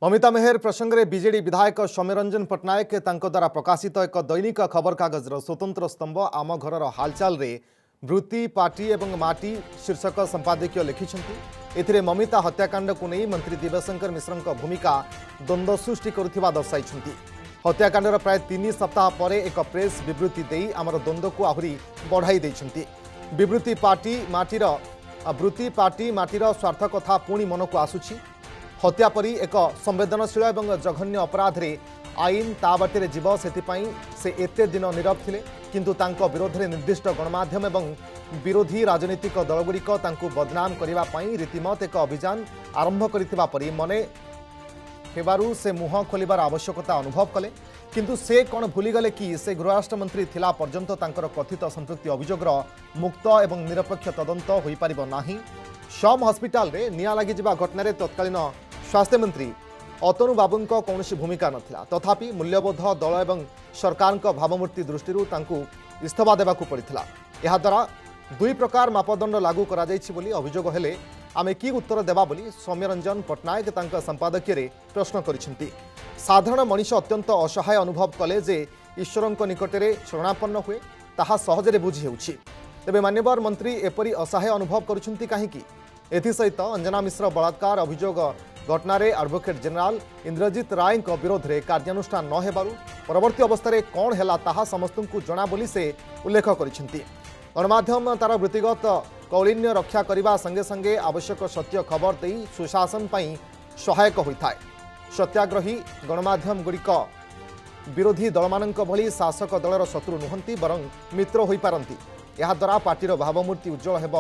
ममिता मेहर प्रसंग में बीजेडी विधायक सौम्यरंजन पट्टनायक द्वारा प्रकाशित एक दैनिक खबर कागजर स्वतंत्र स्तंभ आम घर हालचाल रे वृत्ति पार्टी एवं माटी शीर्षक संपादकीय लिखिछंती। एथिरे ममिता हत्याकांड को नहीं मंत्री दिव्यशंकर मिश्र भूमिका द्वंद्व सृष्टि करुथिबा दर्शाइछंती। हत्याकांडर प्राय 3 सप्ताह पर एक प्रेस विवृत्ति देई आमर द्वंद्व को आहरी बढ़ाई दैछंती। विवृत्ति पार्टी माटीर स्वार्थ कथा पुणी मन को आसुछि। हत्या परी एक संवेदनशील और जघन्य अपराध रे आईन ता बाटे जीव से एते दिन नीरव थिले, किंतु तांको विरोध में निर्दिष्ट गणमाध्यम एवं विरोधी राजनीतिक दलगुड़िक तांको बदनाम करिबा पई रीतिमत एक अभियान आरंभ करिथिबा परी मने हेबारु से मुह खोलिबार आवश्यकता अनुभव कले। किंतु से कौन भूलीगले कि से गृहराष्ट्र मंत्री थिला पर्यंत तांकर कथित संपृक्ति अभियोगर मुक्त एवं निरपेक्ष तदंत होई परिबो नाही। शम हस्पिटाल रे निया लागि जिबा घटना तत्कालीन स्वास्थ्य मंत्री अतनु बाबू कौन भूमिका नथिला, तथापि मूल्यबोध दल एवं सरकार भावमूर्ति दृष्टि इस्तीफा देवाक पड़ता। यह द्वारा दुई प्रकार मापदंड लागू करा जायछि बोली अभियोग हेले आमे की उत्तर देबा बोली सौम्यरंजन पट्टनायक तांका संपादकीय रे प्रश्न करिसेंती। साधारण मनीष अत्यंत असहाय अनुभव कले जे ईश्वरंक निकटरे शरणापन्न हुए ताहा सहजरे बुझी हेउछि। तेबे मान्यवर मंत्री एपरी असहाय अनुभव करुछंती काहेकि? एथिसहित अंजना मिश्र बलात्कार अभियोग घटना रे एडवोकेट जनरल इंद्रजीत राय विरोध में कार्यानुष्ठान न हेबारु परवर्ती अवस्था कौन है ताहा समस्त को जना बोली से उल्लेख करिसेंती। गणमाध्यम तार वृत्तिगत कौलिन्य रक्षा करने संगे संगे आवश्यक सत्य खबर दे सुशासन पई सहायक होता है। सत्याग्रही गणमाध्यम गुड़िक विरोधी दलमानंक भली शासक दलर शत्रु नुहंती बरं मित्र होई पारंती। यह द्वारा पार्टीर भावमूर्ति उज्जवल हेब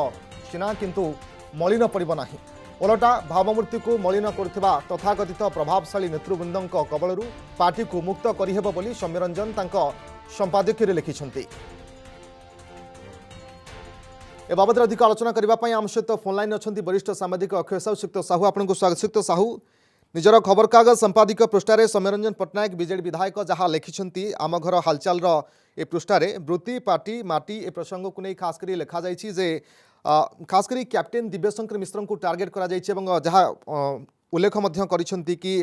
सिना किंतु मलिन पड़िब नाही। ओलटा भावमूर्ति को मलिन करुथिबा तथाकथित प्रभावशाली नेतृवृंदों कबलरू पार्टी को मुक्त करिहेब बोली सौम्यरंजन तांको संपादकीय लिखिछंती। ए बाबद अधिक आलोचना करने आम सहित फोन लाइन अच्छा वरिष्ठ सांबादिक अक्षय साहू। श्रीयुक्त साहू आपको स्वागत। श्रीयुक्त साहू, निजर खबर कागज संपादकीय पृष्ठार सौम्यरंजन पट्टनायक बीजेडी विधायक जहाँ लिखिछंती आम घर हालचाल ए पृष्ठार वृत्ति पार्टी माटी ए प्रसंग को नहीं खास करी लिखा जायछि जे खास करी कैप्टेन दिव्यशंकर मिश्र को टार्गेट करा जायछि एवं जहाँ उल्लेख मध्य करिछंती कि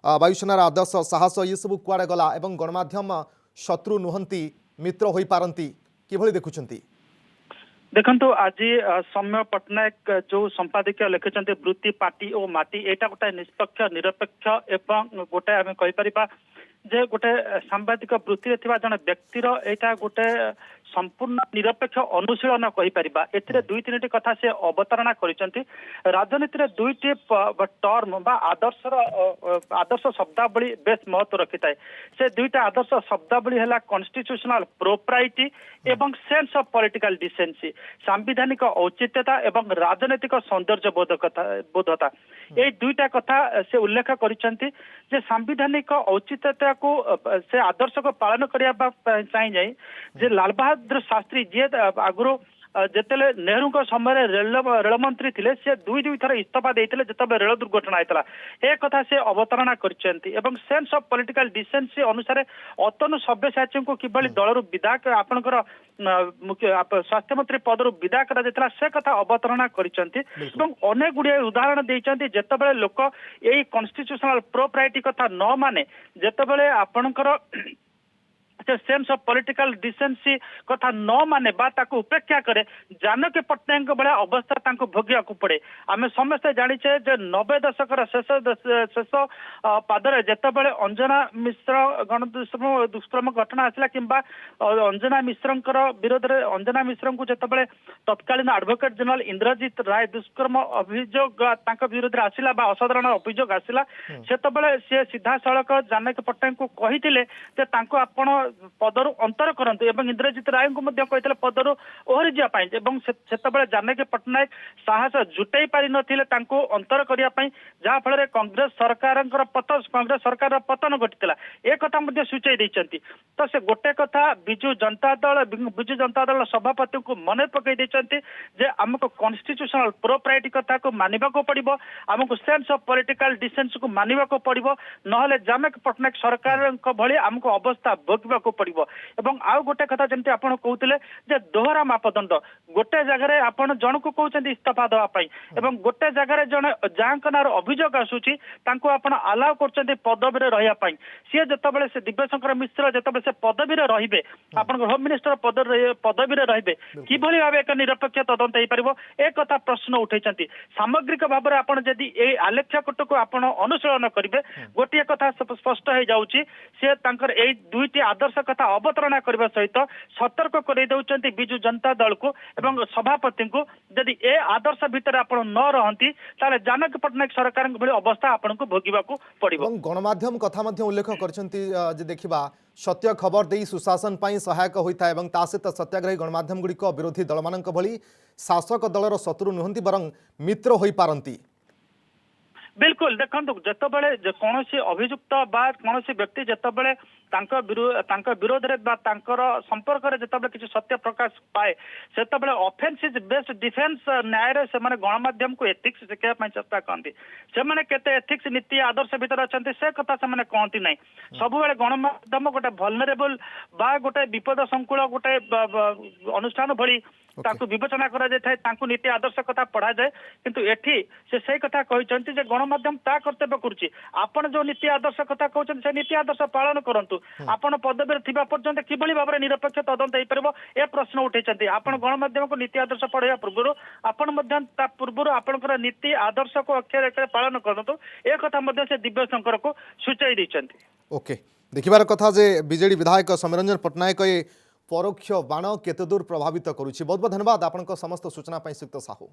वायुसेनार आदर्श साहस ये सब कुआड़े गला एवं गणमाध्यम शत्रु नुहंती मित्र होई पारंती किभली देखुछंती? देखंतु आज सौम्य पट्टनायक जो संपादकीय लिखिं वृत्ति पार्टी और माटी एटा गोटे निष्पक्ष निरपेक्ष एवं गोटे आम कहीपर जे गोटे सांबादिक वृत्ति जन व्यक्तिर एटा गोटे संपूर्ण निरपेक्ष अनुशीलन कहीपर। ए दुई तीन कथा से अवतारणा करिसेंती। राजनीति रे दुईटी टर्म बा आदर्श शब्दावली बेस महत्व रखी थाए। से दुईटा आदर्श शब्दावली है कॉन्स्टिट्यूशनल प्रोप्राइटी एवं सेंस ऑफ पॉलिटिकल डिसेंसी, सांविधानिक औचित्यता एवं राजनीतिक सौंदर्य बोधता। ये दुईटा कथा से उल्लेख करिसेंती जे सांविधानिक औचित्यता को से आदर्श को पालन करने चाहिए जे लाल बहादुर शास्त्री जी आगुरी जिते नेहरू समय रेल मंत्री थे से दुई थर इस्तीफा देते जिते रेल दुर्घटना होता है कथा से अवतारणा करछंती। एवं सेंस ऑफ पॉलिटिकल डिसेंसी अनुसार अतनु सब्यसाची को किभली दलर विदा आपणकर स्वास्थ्य मंत्री पदर विदा करा से कथा अवतारणा करछंती। एवं अनेक गुड़िया उदाहरण देइछंती जेतेबेले लोक यही कॉन्स्टिट्यूशनल प्रोप्राइटी कथा न माने जेतेबेले आपणकर सेंस ऑफ पॉलिटिकल डिसेंसी कथा न माने बात उपेक्षा करे जानकी पट्टनायक भाया अवस्था भोगिया पड़े। आम समस्ते जाचे जे 90 दशकर शेष पादरे जितेबाला अंजना मिश्र गण दुष्कर्म घटना आसला कि अंजना मिश्र विरोध में अंजना मिश्र को जितेबाला तत्कालीन एडवोकेट जनरल इंद्रजीत राय दुष्कर्म अभियोग विरोध में आसला असाधारण अभियोग आसला सेतबेले सी सीधा सड़क जानकी पट्टनायक को कही आपण पदर अंतर करते इंद्रजीत राय को पदर ओहरी जावाई जानकी पट्टनायक साहस जुटाई पारि नथिले अंतर करने जहाँफल कांग्रेस सरकार पतन घटी ए कथा सूचाई देइछंती। तो से गोटे कथा बिजु जनता दल सभापति को मन पकई देइछंती जे आमको कॉन्स्टिट्यूशनल प्रोप्राइटी कथा को मानिबा को पड़िबो, आमको सेंस ऑफ पॉलिटिकल डिसेंस को मानिबा को पड़िबो, नहले जानकी पट्टनायक सरकार भली आमको अवस्था भोगवा କରିବାକୁ ପଡିବ ଏବଂ ଆଉ ଗୋଟେ କଥା ଯେମିତି ଆପଣ କହୁଥିଲେ ଯେ ଦୋହରା ମାପଦଣ୍ଡ ଗୋଟେ ଜାଗାରେ ଆପଣ ଜଣକୁ କହୁଛନ୍ତି ଇସ୍ତଫା ଦେବା ପାଇଁ ଏବଂ ଗୋଟେ ଜାଗାରେ ଜଣେ ଯାହାଙ୍କ ନାଁରେ ଅଭିଯୋଗ ଆସୁଛି ତାଙ୍କୁ ଆପଣ ଆଲାଉ କରୁଛନ୍ତି ପଦବୀରେ ରହିବା ପାଇଁ ସିଏ ଯେତେବେଳେ ସେ ଦିବ୍ୟଶଙ୍କର ମିଶ୍ର ଯେତେବେଳେ ସେ ପଦବୀରେ ରହିବେ ଆପଣଙ୍କ ହୋମ ମିନିଷ୍ଟର ପଦବୀରେ ରହିବେ କିଭଳି ଭାବେ ଏକ ନିରପେକ୍ଷ ତଦନ୍ତ ହେଇପାରିବ ଏ କଥା ପ୍ରଶ୍ନ ଉଠେଇଛନ୍ତି ସାମଗ୍ରିକ ଭାବରେ ଆପଣ ଯଦି ଏଇ ଆଲେଖ୍ୟ କୋଟକୁ ଆପଣ ଅନୁଶୀଳନ କରିବେ ଗୋଟିଏ କଥା ସ୍ପଷ୍ଟ ହେଇଯାଉଛି ସେ ତାଙ୍କର ଏଇ ଦୁଇଟି ଆଦର୍ଶ କଥା ଅବତାରଣା କରିବା ସହିତ ସତର୍କ କରେଇ ଦେଉଛନ୍ତି ବିଜୁ ଜନତା ଦଳକୁ ଏବଂ ସଭାପତିଙ୍କୁ ଯଦି ଏ ଆଦର୍ଶ ଭିତରେ ଆପଣ ନ ରହନ୍ତି ତାହେଲେ ଜାନକୀ ପଟ୍ଟନାୟକ ସରକାରଙ୍କ ଭଳି ଅବସ୍ଥା ଆପଣଙ୍କୁ ଭୋଗିବାକୁ ପଡିବ ଏବଂ ଗଣମାଧ୍ୟମ କଥା ମଧ୍ୟ ଉଲ୍ଲେଖ କରିଛନ୍ତି ଯେ ଦେଖିବା ସତ୍ୟ ଖବର ଦେଇ ସୁଶାସନ ପାଇଁ ସହାୟକ ହୋଇଥାଏ ଏବଂ ତା ସହିତ ସତ୍ୟାଗ୍ରହୀ ଗଣମାଧ୍ୟମ ଗୁଡ଼ିକ ବିରୋଧୀ ଦଳମାନଙ୍କ ଭଳି ଶାସକ ଦଳର ଶତ୍ରୁ ନୁହନ୍ତି ବରଂ ମିତ୍ର ହୋଇପାରନ୍ତି। बिल्कुल देखो जितेबाला कौन अभियुक्त बा कौन व्यक्ति जितेबाला विरोध संपर्क में जिते किसी सत्य प्रकाश पाए से ऑफेंस इज बेस्ट डिफेन्स न्याय से गणमाध्यम को एथिक्स शिखाई चेष्टा करती से एथिक्स नीति आदर्श भीतर अच्छा से कथा से कहती ना सब गणमाध्यम गोटे भलनरेबल बा गोटे विपद संकुल गोटे अनुष्ठान भली ताकू विवेचना करा जाए ताकू नीति आदर्श कथा पढ़ा जाए किंतु एठी से कथा कहते जे गणमाध्यम ता कर्तव्य करुच्ची आपण जो नीति आदर्श कथा कहते से नीति आदर्श पालन करंतु आपण पदवी थिबा पर्यंत किभली भाबरे निरपेक्ष तदंत होई परबो ए प्रश्न उठैछन्ती आपण गणमाध्यम को नीति आदर्श पढ़ाया पूर्व आपण मध्य ता पूर्व आपनकर नीति आदर्श को अक्षर अक्षर पालन करंतु ए कथा मध्य से दिव्य शंकर को सूचाई दैछन्ती। ओके देखिबार कथा जे बीजेडी विधायक सौम्यरंजन पट्टनायक ये परोक्ष बाण केते दूर प्रभावित करुछि। बहुत बहुत धन्यवाद आपनका समस्त सूचना पई सुक्त साहू।